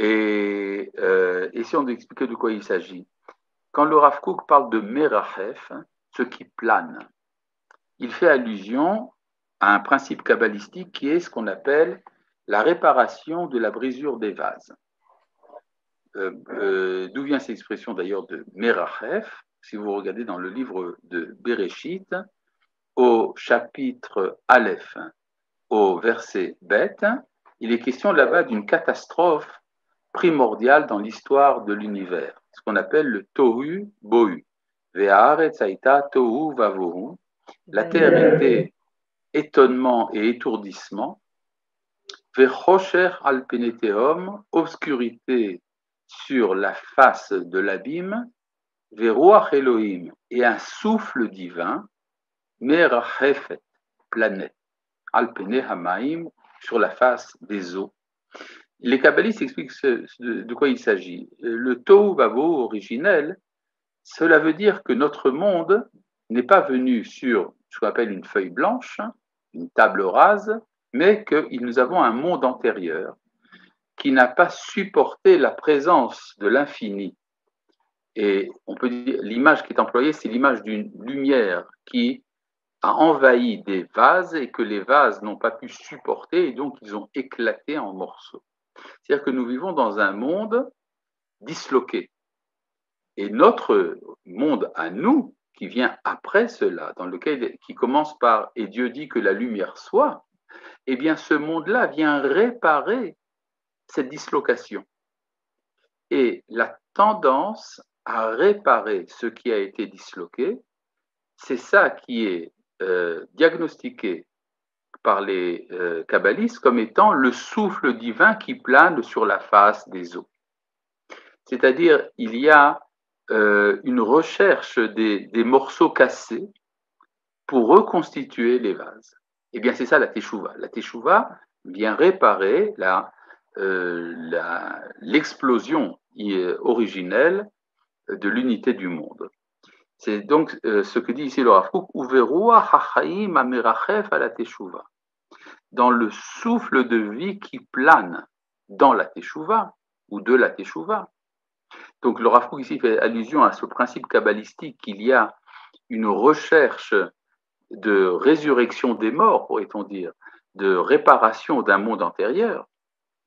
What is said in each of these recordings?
Et si on doit expliquer de quoi il s'agit, quand le Rav Kook parle de Merachef, ce qui plane, il fait allusion à un principe kabbalistique qui est ce qu'on appelle la réparation de la brisure des vases. D'où vient cette expression d'ailleurs de Merachef? Si vous regardez dans le livre de Bereshit, au chapitre Aleph, au verset Bet, il est question là-bas d'une catastrophe primordiale dans l'histoire de l'univers, ce qu'on appelle le Tohu Bohu. Ve'haaretz haïta tohu vavohu. La terre était étonnement et étourdissement. Ve'chosher al pene tehom, obscurité sur la face de l'abîme. Ve'ruach Elohim, et un souffle divin. Merachefet, planète. Al pene hamaim, sur la face des eaux. Les kabbalistes expliquent de quoi il s'agit. Le tohu vavohu originel, cela veut dire que notre monde n'est pas venu sur ce qu'on appelle une feuille blanche, une table rase, mais que nous avons un monde antérieur qui n'a pas supporté la présence de l'infini. Et on peut dire, l'image qui est employée, c'est l'image d'une lumière qui a envahi des vases et que les vases n'ont pas pu supporter et donc ils ont éclaté en morceaux. C'est-à-dire que nous vivons dans un monde disloqué. Et notre monde à nous, qui vient après cela, qui commence par « et Dieu dit que la lumière soit », eh bien ce monde-là vient réparer cette dislocation. Et la tendance à réparer ce qui a été disloqué, c'est ça qui est diagnostiqué par les kabbalistes comme étant le souffle divin qui plane sur la face des eaux. C'est-à-dire, il y a une recherche des morceaux cassés pour reconstituer les vases. Eh bien, c'est ça la teshuva. La teshuva vient réparer l'explosion originelle de l'unité du monde. C'est donc ce que dit ici le Rav Kook, Uverua hachaim amerachef à la teshuva. Dans le souffle de vie qui plane dans la teshuva ou de la teshuva. Donc le Rav Kook ici fait allusion à ce principe kabbalistique qu'il y a une recherche de résurrection des morts, pourrait-on dire, de réparation d'un monde antérieur.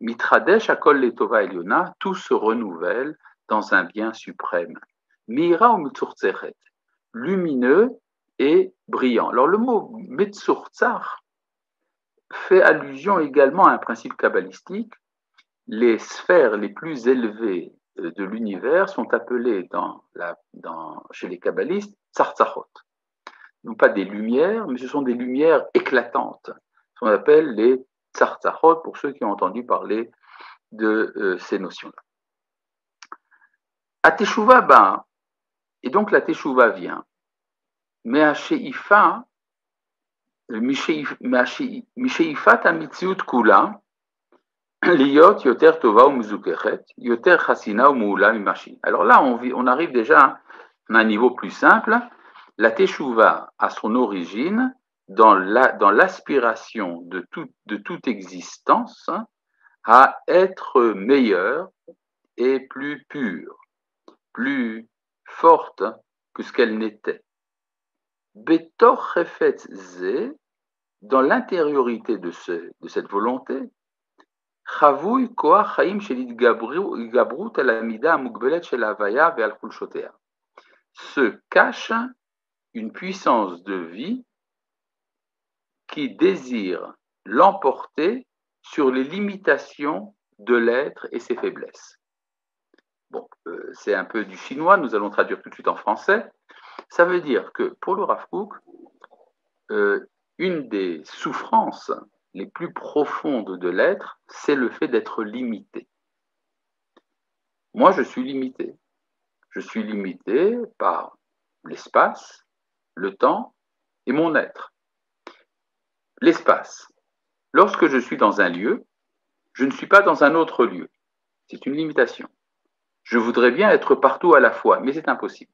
Mitradesh akol letova eliona, tout se renouvelle dans un bien suprême. Mira ou metzurzechet, lumineux et brillant. Alors le mot metzurzach fait allusion également à un principe kabbalistique. Les sphères les plus élevées de l'univers sont appelées chez les kabbalistes tzarzachot. Non pas des lumières, mais ce sont des lumières éclatantes. Ce qu'on appelle les tzarzachot, pour ceux qui ont entendu parler de ces notions-là. À Teshuvah, et donc la Teshuvah vient. Mais à She'ifa, Misheifat Amitziut Kula, Liot Yoter Tova ou Mizukechet, Yoter Chasina ou Moula Mimashi. Alors là, on arrive déjà à un niveau plus simple. La Teshuvah a son origine dans l'aspiration de toute existence à être meilleure et plus pure, plus forte que ce qu'elle n'était. Betor Chefetz Ze, dans l'intériorité de cette volonté, Chavui Koach Chaim Shel Idgabrut al Amida Mugbelet Shel Havaya Ve'al Chulshotea, se cache une puissance de vie qui désire l'emporter sur les limitations de l'être et ses faiblesses. Bon, c'est un peu du chinois, nous allons traduire tout de suite en français. Ça veut dire que pour le Rav Kook, une des souffrances les plus profondes de l'être, c'est le fait d'être limité. Moi, je suis limité. Je suis limité par l'espace, le temps et mon être. L'espace. Lorsque je suis dans un lieu, je ne suis pas dans un autre lieu. C'est une limitation. Je voudrais bien être partout à la fois, mais c'est impossible.